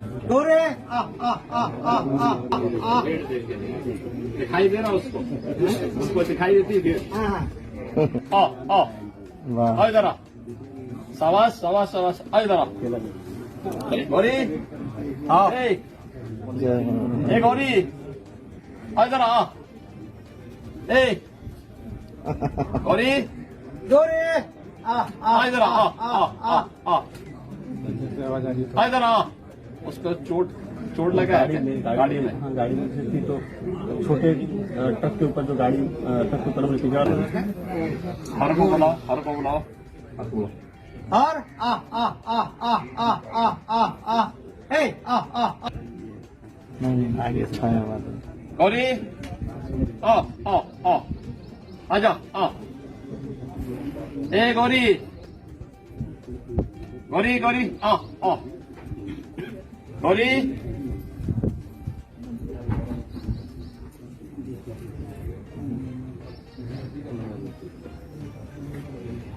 गोरे दिखाई दे रहा उसको दिखाई देती है। आ इधर आ, शाबाश शाबाश शाबाश, आ इधर आ गौरी, ए गौरी, आ इधर आ, ए गौरी, गोरे आ इधर आ इधर आ। उसको चोट लगा है गाड़ी में। हाँ, गाड़ी में से थी तो छोटे ट्रक के ऊपर जो गाड़ी ट्रक के ऊपर में पिघला हर को बुलाओ, हर को बुलाओ, हर नहीं आगे से खाया हुआ गौरी, आजा आ, ए गौरी, गौरी गौरी, गौरी,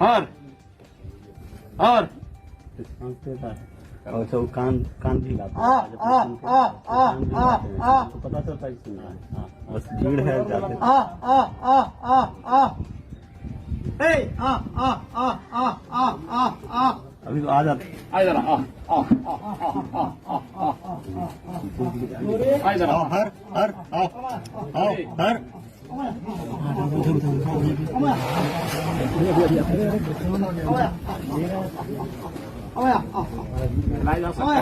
हर हर अच्छा वो कान भी लाता है तो पता चलता है कि सुन रहा है। बस भीड़ है जाते अभी तो आ जाते आ इधर आ इधर आ, हर हर आओ हर लाई जा सकता है।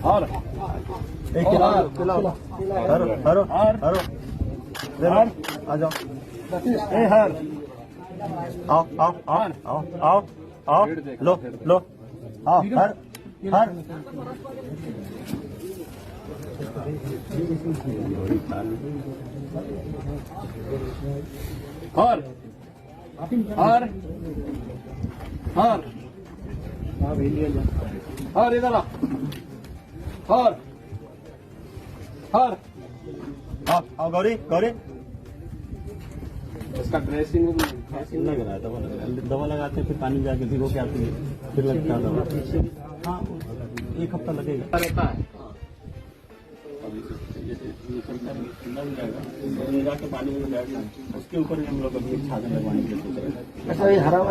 और एक खिलाओ हर हर हर आ जाओ ए हर आओ आओ आओ आओ आओ आओ लो लो आओ हर हर हर हर हर हर इधर आ, हर हर आओ गौरी गौरी इसका ड्रेसिंग लग रहा है दवा लगाते हैं फिर पानी जाके भिगो के आती है फिर लगता है दवा। हाँ 1 हफ्ता लगेगा रहता है। जाके पानी में जाएगा उसके ऊपर हम लोग अभी छागन लगवाने के लिए हरा वाला